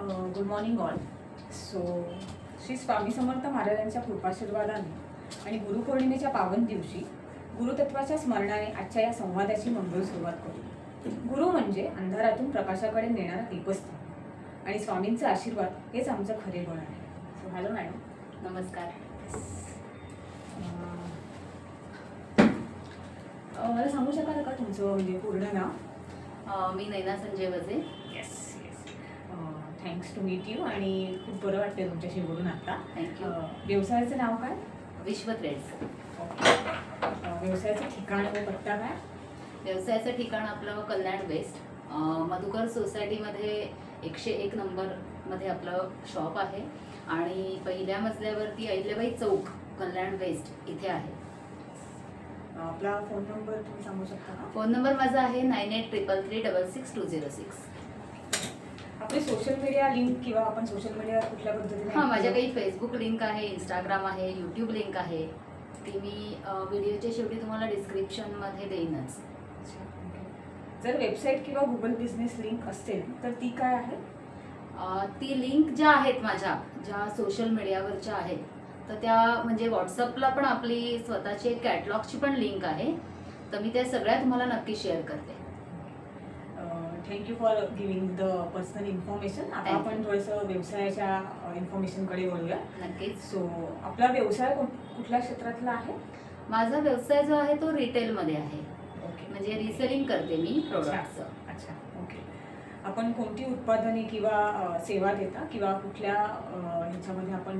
Good morning all. So Shri Swami Samarth महाराजांच्या कृपाशीर्वादाने आणि गुरुपौर्णिमेच्या पावन दिवशी गुरुतत्वाच्या स्मरणाने आजच्या या संवादाची मंगळ सुरुवात करू. गुरु म्हणजे अंधारातून प्रकाशाकडे नेणारा दीपस्तंभ आणि स्वामींचा आशीर्वाद हेच आमचं खरे बळ आहे. So hello madam. नमस्कार. मला सांगू शकाल का तुमचं म्हणजे पूर्ण नाव? मी Naina Sanjay Waje. Yes yes. Thanks to meet you आणि खूप बरं वाटतं तुमच्याशी बोलून आता. थँक्यू. व्यवसायाचं नाव काय? विश्व थ्रेड्स. व्यवसायाचं ठिकाण व पत्ता काय? व्यवसायाचं ठिकाण आपलं कल्याण वेस्ट, मधुकर सोसायटीमध्ये 101 नंबरमध्ये आपलं शॉप आहे आणि पहिल्या मजल्यावरती अहिल्याबाई चौक, कल्याण वेस्ट इथे आहे. आपला फोन नंबर तुम्ही सांगू शकता का? फोन नंबर माझा आहे 9833366206. आपली सोशल मीडिया लिंक किंवा आपण सोशल मीडिया कुठल्या पद्धतीने? हां, माझ्या काही फेसबुक लिंक आहे, इंस्टाग्राम आहे, यूट्यूब लिंक आहे. ती मी व्हिडिओच्या शेवटी तुम्हाला डिस्क्रिप्शनमध्ये देईनच. अच्छा, ओके. जर वेबसाईट किंवा गुगल बिझनेस लिंक असेल तर ती काय आहे? ती लिंक ज्या आहेत माझ्या, ज्या सोशल मीडियावरच्या आहेत, तर त्या म्हणजे व्हॉट्सअपला पण आपली स्वतःची एक कॅटलॉगची पण लिंक आहे, तर मी त्या सगळ्या तुम्हाला नक्की शेअर करते. Thank you for giving the personal information. आता आपण थोडंसं व्यवसायाच्या इन्फॉर्मेशनकडे वळूया. नक्कीच. सो आपला व्यवसाय कुठल्या क्षेत्रातला आहे? माझा व्यवसाय जो आहे तो रिटेलमध्ये आहे. ओके. म्हणजे रिसेलिंग करते मी प्रोडक्टचं. अच्छा, ओके. आपण कोणती उत्पादने किंवा सेवा देता किंवा कुठल्या ह्याच्यामध्ये आपण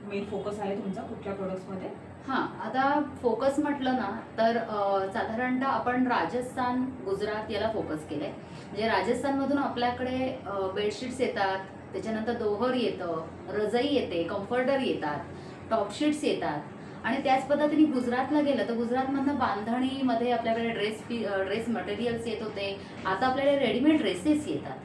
मेन फोकस आहे तुमचा कुठल्या प्रोडक्ट्समध्ये? हां, आता फोकस म्हटलं ना तर साधारणतः आपण राजस्थान, गुजरात याला फोकस केलंय. म्हणजे राजस्थानमधून आपल्याकडे बेडशीट्स येतात, त्याच्यानंतर दोहर येतं, रजाई येते, कम्फर्टर येतात, टॉपशीट्स येतात आणि त्याच पद्धतीने गुजरातला गेलं तर गुजरातमधनं बांधणीमध्ये आपल्याकडे ड्रेस मटेरियल्स येत होते. आता आपल्याकडे रेडीमेड ड्रेसेस येतात.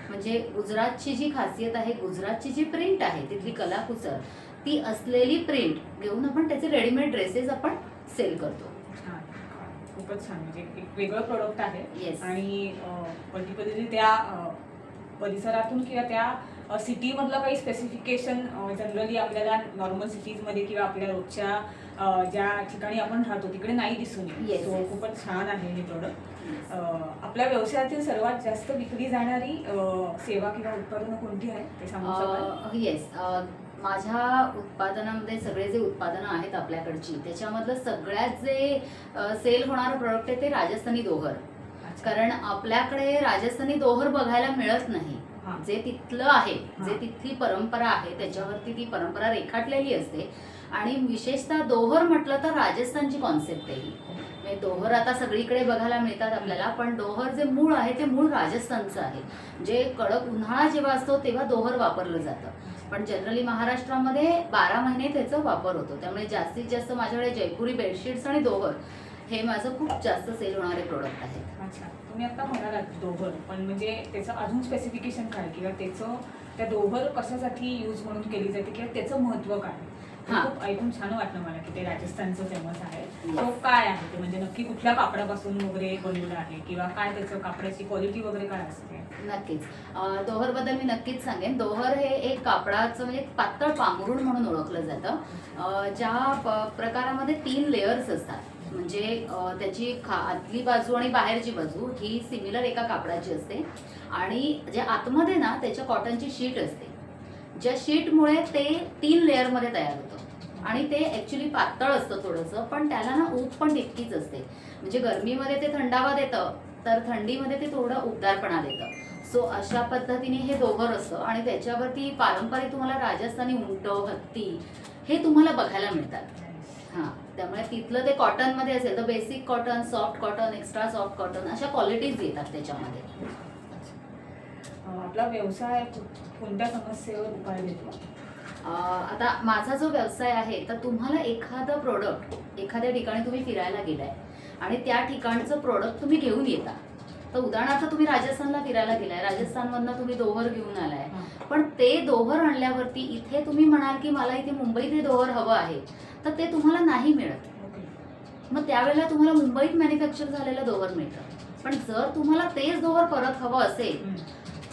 म्हणजे गुजरातची जी खासियत आहे, गुजरातची जी प्रिंट आहे, तिथली कलाकुसर, ती असलेली प्रिंट घेऊन आपण त्याचे रेडीमेड ड्रेसेस आपण सेल करतो. खूपच छान. म्हणजे एक वेगळं प्रोडक्ट आहे. येस. आणि पर्टिक्युलरली त्या परिसरातून किंवा त्या सिटीमधलं काही स्पेसिफिकेशन जनरली आपल्याला नॉर्मल सिटीजमध्ये किंवा आपल्या रोजच्या ज्या ठिकाणी आपण राहतो तिकडे नाही दिसून येत. सो खूपच छान आहे हे प्रोडक्ट. आपल्या व्यवसायातील सर्वात जास्त विकली जाणारी सेवा किंवा उत्पादनं कोणती आहे ते सांगू शकाल? येस. माझ्या उत्पादनामध्ये सगळे जे उत्पादनं आहेत आपल्याकडची, त्याच्यामधलं सगळ्यात जे सेल होणारं प्रोडक्ट आहे ते राजस्थानी दोहर. कारण आपल्याकडे राजस्थानी दोहर बघायला मिळत नाही. जे तिथलं आहे, जे तिथली परंपरा आहे त्याच्यावरती ती परंपरा रेखाटलेली असते. आणि विशेषतः दोहर म्हटलं तर राजस्थानची कॉन्सेप्ट आहे ही. दोहर आता सगळीकडे बघायला मिळतात आपल्याला, पण दोहर जे मूळ आहे ते मूळ राजस्थानचं आहे. जे कडक उन्हाळा जेव्हा असतो तेव्हा दोहर वापरलं जातं, पण जनरली महाराष्ट्रामध्ये 12 महिने त्याचा वापर होतो. त्यामुळे जास्तीत जास्त माझ्याकडे जयपुरी बेडशीट्स आणि दोहर हे माझं खूप जास्त सेल होणारे प्रोडक्ट आहेत. अच्छा, तुम्ही आता म्हणालात दोहर, पण म्हणजे त्याचं अजून स्पेसिफिकेशन काय किंवा त्याचं त्या दोहर कशासाठी यूज म्हणून केली जाते किंवा त्याचं महत्त्व काय? खूप ऐकून छान वाटलं मला की ते राजस्थानचं फेमस आहे. तो काय आहे ते, म्हणजे नक्की कुठल्या कापडापासून वगैरे बनवलं आहे किंवा काय त्याचं कापडाची क्वालिटी वगैरे काय असते? नक्कीच. दोहरबद्दल मी नक्कीच सांगेन. दोहर हे एक कापडाचं म्हणजे पातळ पांघरुण म्हणून ओळखलं जातं. ज्या प्रकारामध्ये 3 लेयर्स असतात. म्हणजे त्याची आतली बाजू आणि बाहेरची बाजू ही सिमिलर एका कापडाची असते आणि जे आतमध्ये ना त्याच्या कॉटनची शीट असते, ज्या शीटमुळे ते 3 लेअरमध्ये तयार होतं आणि ते ॲक्च्युली पातळ असतं थोडंसं, पण त्याला ना ऊब पण तितकीच असते. म्हणजे गरमीमध्ये ते थंडावा देतं तर थंडीमध्ये ते थोडं उबदारपणा देतं. सो अशा पद्धतीने हे दोहर असतं आणि त्याच्यावरती पारंपरिक तुम्हाला राजस्थानी उंट, हत्ती हे तुम्हाला बघायला मिळतात. हां, त्यामुळे तिथलं ते कॉटनमध्ये असेल तर basic cotton, soft cotton, extra soft cotton अशा क्वालिटीज येतात त्याच्यामध्ये. आपला व्यवसाय कोणत्या समस्येवर उपाय देतो? आता माझा जो व्यवसाय आहे तर तुम्हाला एखादं प्रोडक्ट एखाद्या ठिकाणी तुम्ही फिरायला गेलाय आणि त्या ठिकाणचं प्रोडक्ट तुम्ही घेऊन येता. तर उदाहरणार्थ तुम्ही राजस्थानला फिरायला गेलाय, राजस्थानमधनं तुम्ही दोहर घेऊन आलाय, पण ते दोहर आणल्यावरती इथे तुम्ही म्हणाल की मला इथे मुंबईत हे दोहर हवं आहे, तर ते तुम्हाला नाही मिळत. मग त्यावेळेला तुम्हाला मुंबईत मॅन्युफॅक्चर झालेलं दोहर मिळतं. पण जर तुम्हाला तेच दोहर परत हवं असेल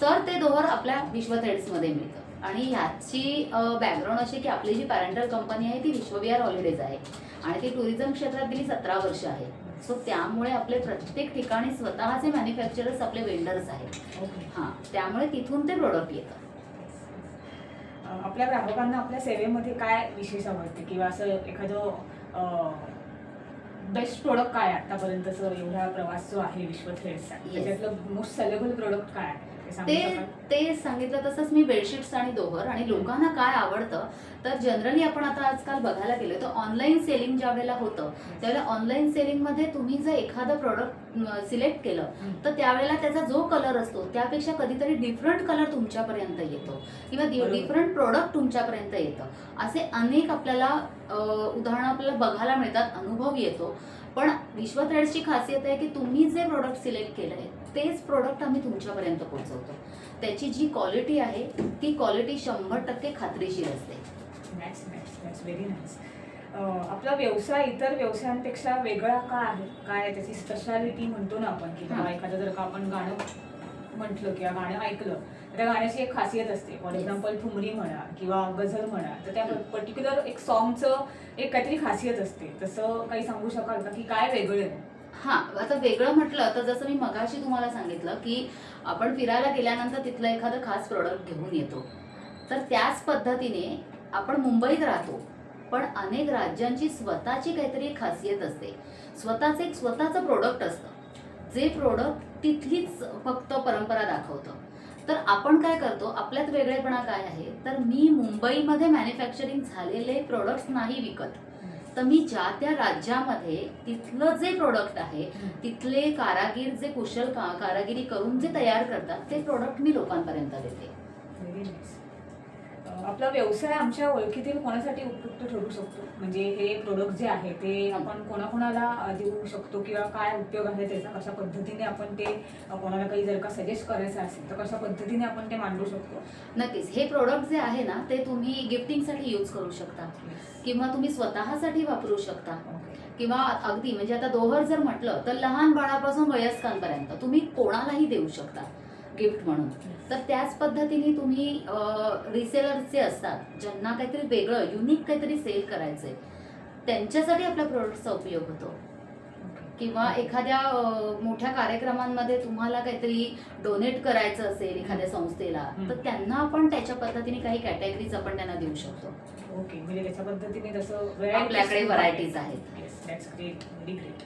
तर ते दोहर आपल्या विश्व थ्रेड्समध्ये मिळतं. आणि ह्याची बॅकग्राऊंड अशी की आपली जी पॅरेंटल कंपनी आहे ती विश्वविहार हॉलिडेज आहे आणि ती टुरिझम क्षेत्रात गेली 17 वर्ष आहे. सो त्यामुळे आपले प्रत्येक ठिकाणी स्वतःचे मॅन्युफॅक्चरर्स आपले वेंडर्स आहेत. हां, त्यामुळे तिथून ते प्रोडक्ट येतं. आपल्या ग्राहकांना आपल्या सेवेमध्ये काय विशेष आवडते किंवा असं एखादं बेस्ट प्रोडक्ट काय आतापर्यंतचं एवढा प्रवास जो आहे विश्व थ्रेड्सचा त्याच्यातलं मोस्ट सेलेबल प्रोडक्ट काय आहे ते सांगू शकाल? ते सांगितलं तसंच मी बेडशीट्स आणि दोहर. आणि लोकांना काय आवडतं तर जनरली आपण आता आजकाल बघायला गेलो तर ऑनलाईन सेलिंग ज्या वेळेला होतं त्यावेळेला ऑनलाईन सेलिंगमध्ये तुम्ही जर एखादं प्रोडक्ट सिलेक्ट केलं तर त्यावेळेला त्याचा जो कलर असतो त्यापेक्षा कधीतरी डिफरंट कलर तुमच्यापर्यंत येतो किंवा डिफरंट प्रोडक्ट तुमच्यापर्यंत येतं. असे अनेक आपल्याला उदाहरणं आपल्याला बघायला मिळतात, अनुभव येतो. पण विश्व थ्रेड्सची खासियत आहे की तुम्ही जे प्रोडक्ट सिलेक्ट केलंय तेच प्रोडक्ट आम्ही तुमच्यापर्यंत पोहोचवतो. त्याची जी क्वालिटी आहे ती क्वालिटी 100% खात्रीशीर असते. Very nice. आपला व्यवसाय इतर व्यवसायांपेक्षा वेगळा का आहे? काय त्याची स्पेशालिटी म्हणतो ना आपण की बाबा एखादं जर का आपण गाणं म्हटलं किंवा गाणं ऐकलं तर त्या गाण्याची एक खासियत असते. फॉर एक्झाम्पल ठुमरी म्हणा किंवा गझल म्हणा तर त्या पर्टिक्युलर एक सॉन्गचं एक काहीतरी खासियत असते. तसं काही सांगू शकाल का की काय वेगळं आहे? हां, आता वेगळं म्हटलं तर जसं मी मगाशी तुम्हाला सांगितलं की आपण फिरायला गेल्यानंतर तिथलं एखादं खास प्रोडक्ट घेऊन येतो. तर त्याच पद्धतीने आपण मुंबईत राहतो पण अनेक राज्यांची स्वतःची काहीतरी खासियत असते. स्वतःचं प्रोडक्ट असतं जे प्रोडक्ट तिथलीच फक्त परंपरा दाखवतं. तर आपण काय करतो, आपल्यात वेगळेपणा काय आहे तर मी मुंबईमध्ये मॅन्युफॅक्चरिंग झालेले प्रोडक्ट्स नाही विकत. तर मी ज्या त्या राज्यामध्ये तिथलं जे प्रोडक्ट आहे तिथले कारागीर जे कुशल कारागिरी करून जे तयार करतात ते प्रोडक्ट मी लोकांपर्यंत देते. Very nice. आपला व्यवसाय आमच्या ओळखीतील कोणासाठी उपयुक्त ठरू शकतो? म्हणजे हे प्रोडक्ट जे आहे ते आपण कोणाकोणाला देऊ शकतो किंवा काय उपयोग आहे त्याचा? कशा पद्धतीने आपण ते कोणाला काही जर का सजेस्ट करायचं असेल तर कशा पद्धतीने आपण ते मांडू शकतो? नक्कीच. हे प्रोडक्ट जे आहे ना ते तुम्ही गिफ्टिंगसाठी यूज करू शकता किंवा तुम्ही स्वतःसाठी वापरू शकता किंवा अगदी म्हणजे आता दोहर जर म्हटलं तर लहान बाळापासून वयस्कांपर्यंत तुम्ही कोणालाही देऊ शकता गिफ्ट म्हणून. तर त्याच पद्धतीने तुम्ही रिसेलर्स जे असतात ज्यांना काहीतरी वेगळं युनिक काहीतरी सेल करायचंय त्यांच्यासाठी आपल्या प्रोडक्टचा उपयोग होतो. किंवा एखाद्या मोठ्या कार्यक्रमांमध्ये तुम्हाला काहीतरी डोनेट करायचं असेल एखाद्या संस्थेला तर त्यांना आपण त्याच्या पद्धतीने काही कॅटेगरीज आपण त्यांना देऊ शकतो. ओके, म्हणजे त्याच्या पद्धतीने तसं आपल्याकडे व्हरायटीज आहेत. Yes, that's great, very great.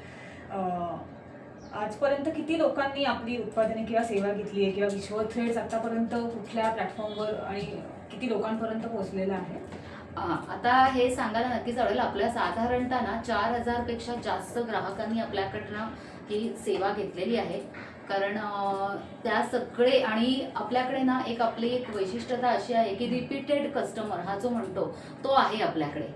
आजपर्यंत किती लोकांनी आपली उत्पादने किंवा सेवा घेतली आहे किंवा विश्व थ्रेड्स आतापर्यंत कुठल्या प्लॅटफॉर्मवर आणि किती लोकांपर्यंत पोहोचलेला आहे? आता हे सांगायला नक्कीच आवडेल. आपल्या साधारणतः ना 4000 पेक्षा जास्त ग्राहकांनी आपल्याकडनं ही सेवा घेतलेली आहे. कारण त्या सगळे आणि आपल्याकडे ना आपली एक वैशिष्ट्यता अशी आहे की रिपीटेड कस्टमर हा जो म्हणतो तो आहे आपल्याकडे.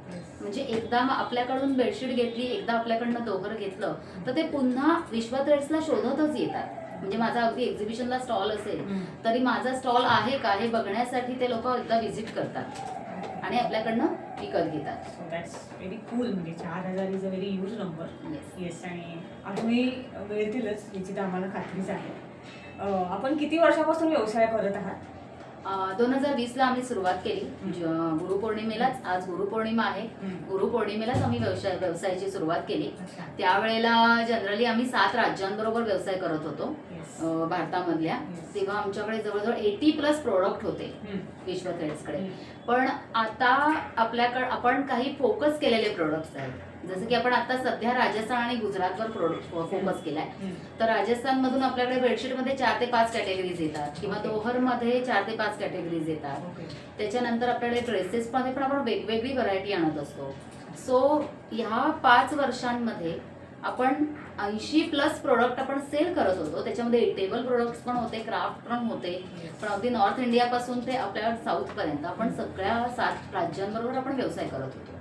म्हणजे एकदा आपल्याकडून बेडशीट घेतली, एकदा आपल्याकडनं दोहर घेतलं तर ते पुन्हा विश्व थ्रेड्सला शोधतच येतात. म्हणजे माझा अगदी एक्झिबिशनला स्टॉल असेल तरी माझा स्टॉल आहे का हे बघण्यासाठी ते लोक एकदा व्हिजिट करतात आणि आपल्याकडनं विकत घेतात. So that's very cool. म्हणजे 4000 is a very huge number. Yes, आणि अजूनही मिळतीलच याची तर आम्हाला खात्रीच आहे. आपण किती वर्षापासून व्यवसाय करत आहात? 2020ला आम्ही सुरुवात केली. गुरुपौर्णिमेलाच, आज गुरुपौर्णिमा आहे, गुरुपौर्णिमेलाच आम्ही व्यवसायाची सुरुवात केली. त्यावेळेला जनरली आम्ही 7 राज्यांबरोबर व्यवसाय करत होतो भारतामधल्या. तेव्हा आमच्याकडे जवळजवळ 80+ प्रोडक्ट होते विश्व थ्रेड्सकडे. पण आता आपल्याकडे आपण काही फोकस केलेले प्रोडक्ट्स आहेत. जसं की आपण आता सध्या राजस्थान आणि गुजरातवर फोकस केलाय. तर राजस्थानमधून आपल्याकडे बेडशीटमध्ये 4 ते 5 कॅटेगरीज येतात किंवा दोहरमध्ये 4 ते 5 कॅटेगरीज येतात. त्याच्यानंतर आपल्याकडे ड्रेसेसमध्ये पण आपण वेगवेगळी व्हरायटी आणत असतो. सो ह्या 5 वर्षांमध्ये आपण 80+ प्रोडक्ट आपण सेल करत होतो. त्याच्यामध्ये इटेबल प्रोडक्ट्स पण होते, क्राफ्ट पण होते. पण अगदी नॉर्थ इंडियापासून ते आपल्या साऊथपर्यंत आपण सगळ्या 7 राज्यांबरोबर आपण व्यवसाय करत होतो.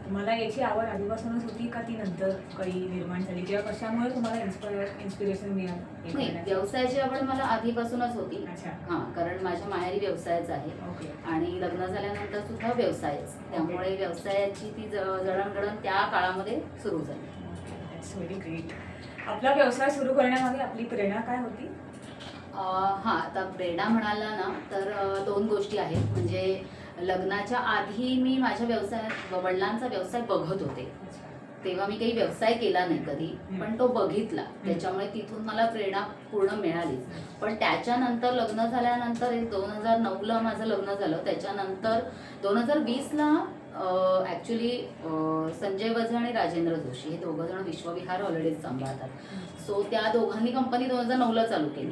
तुम्हाला याची आवड आधीपासूनच होती का ती नंतर काही निर्माण झाली किंवा कशामुळे तुम्हाला इन्स्पिरेशन मिळालं? नाही, व्यवसायाची आवड मला आधीपासूनच होती. हां, कारण माझ्या माहेरी व्यवसायच आहे आणि लग्न झाल्यानंतर सुद्धा व्यवसायच. त्यामुळे व्यवसायाची ती जडणघडण त्या काळामध्ये सुरू झाली. That's very great. आपला व्यवसाय सुरू करण्यामागे आपली प्रेरणा काय होती? हां, आता प्रेरणा म्हणाला ना तर 2 गोष्टी आहेत. म्हणजे लग्नाच्या आधी मी माझ्या व्यवसायात वडिलांचा व्यवसाय बघत होते. तेव्हा मी काही व्यवसाय केला नाही कधी, पण तो बघितला. त्याच्यामुळे तिथून मला प्रेरणा पूर्ण मिळाली. पण त्याच्यानंतर लग्न झाल्यानंतर 2009ला माझं लग्न झालं. त्याच्यानंतर 2020ला ॲक्च्युली संजय वझे आणि राजेंद्र जोशी हे दोघं जण विश्वविहार ऑलरेडी सांभाळतात. सो त्या दोघांनी कंपनी 2009ला चालू केली.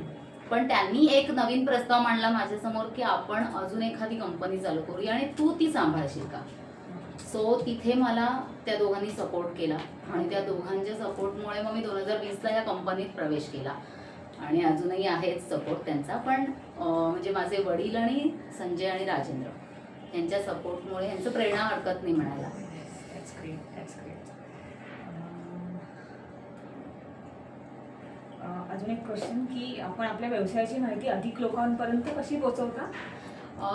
पण त्यांनी एक नवीन प्रस्ताव मांडला माझ्यासमोर की आपण अजून एखादी कंपनी चालू करूया आणि तू ती सांभाळशील का. सो तिथे मला त्या दोघांनी सपोर्ट केला आणि त्या दोघांच्या सपोर्टमुळे मग मी 2020ला या कंपनीत प्रवेश केला आणि अजूनही आहेच सपोर्ट त्यांचा. पण म्हणजे माझे वडील आणि संजय आणि राजेंद्र यांच्या सपोर्टमुळे यांचं प्रेरणा हरकत नाही म्हणायला. अजून एक क्वेश्चन की आपण आपल्या व्यवसायाची माहिती अधिक लोकांपर्यंत कशी पोहोचवता?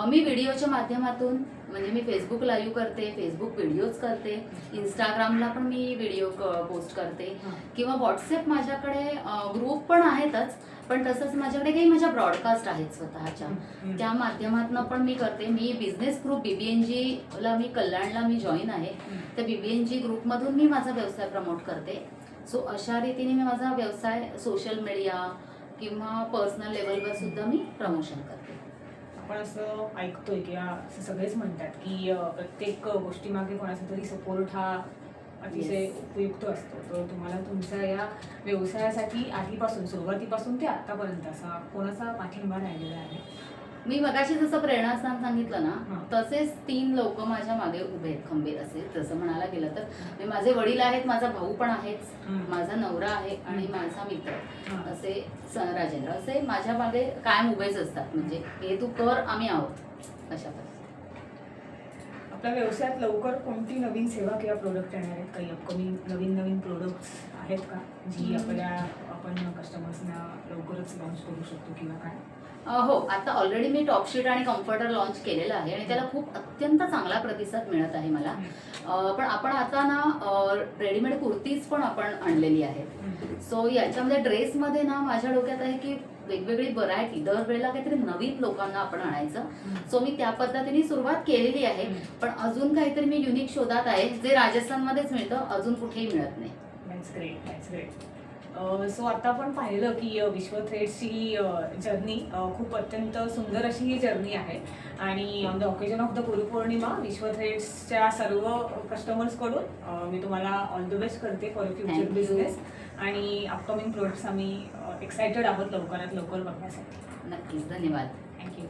मी व्हिडिओच्या माध्यमातून म्हणजे मी फेसबुक लाईव्ह करते, फेसबुक व्हिडिओज करते, इंस्टाग्रामला पण मी व्हिडिओ पोस्ट करते किंवा व्हॉट्सॲप माझ्याकडे ग्रुप पण आहेतच. पण तसंच माझ्याकडे काही माझ्या ब्रॉडकास्ट आहेत स्वतःच्या, त्या माध्यमातून पण मी करते. मी बिझनेस ग्रुप BBNGला मी कल्याणला मी जॉईन आहे. त्या BBNG ग्रुपमधून मी माझा व्यवसाय प्रमोट करते. सो अशा रीतीने मी माझा व्यवसाय सोशल मीडिया किंवा पर्सनल लेवलवर सुद्धा मी प्रमोशन करते. आपण असं ऐकतोय किंवा असं सगळेच म्हणतात की प्रत्येक गोष्टीमागे कोणाचा तरी सपोर्ट हा अतिशय उपयुक्त असतो. तर तुम्हाला तुमच्या या व्यवसायासाठी आधीपासून सुरुवातीपासून ते आतापर्यंत असा कोणाचा पाठिंबा राहिलेला आहे? मी मगाशी जसं प्रेरणास्थान सांगितलं ना तसेच 3 लोक माझ्या मागे उभे आहेत खंबीर असे. तसं म्हणायला गेलं तर माझे वडील आहेत, माझा भाऊ पण आहेच, माझा नवरा आहे आणि माझा मित्र असे राजेंद्र असे माझ्या मागे कायम उभेच असतात. म्हणजे हे तू कर, आम्ही आहोत अशा प्रकारे. आपल्या व्यवसायात लवकर कोणती नवीन सेवा किंवा प्रोडक्ट येणार आहेत? काही अपकमिंग नवीन प्रोडक्ट्स आहेत का जी आपण कस्टमर्सना लवकरच लॉन्च करू शकतो किंवा काय? हो, आता ऑलरेडी मी टॉपशीट आणि कम्फर्टर लॉन्च केलेलं आहे आणि त्याला खूप अत्यंत चांगला प्रतिसाद मिळत आहे मला. पण आपण आता ना रेडीमेड कुर्तीज पण आपण आणलेली आहे. सो याच्यामध्ये ड्रेसमध्ये ना माझ्या डोक्यात आहे की वेगवेगळी व्हरायटी दरवेळेला काहीतरी नवीन लोकांना आपण आणायचं. सो मी त्या पद्धतीने सुरुवात केलेली आहे. पण अजून काहीतरी मी युनिक शोधात आहे जे राजस्थानमध्येच मिळतं, अजून कुठेही मिळत नाही. That's great, that's great. So आता आपण पाहिलं की विश्व थ्रेड्सची जर्नी खूप अत्यंत सुंदर अशी ही जर्नी आहे आणि on the occasion of the Gurupournima Vishwa थ्रेड्सच्या सर्व कस्टमर्सकडून मी तुम्हाला ऑल द बेस्ट करते फॉर फ्युचर बिझनेस आणि अपकमिंग प्रोडक्ट्स आम्ही एक्सायटेड आहोत लवकरात लवकर बघण्यासाठी. नक्कीच, धन्यवाद. थँक्यू.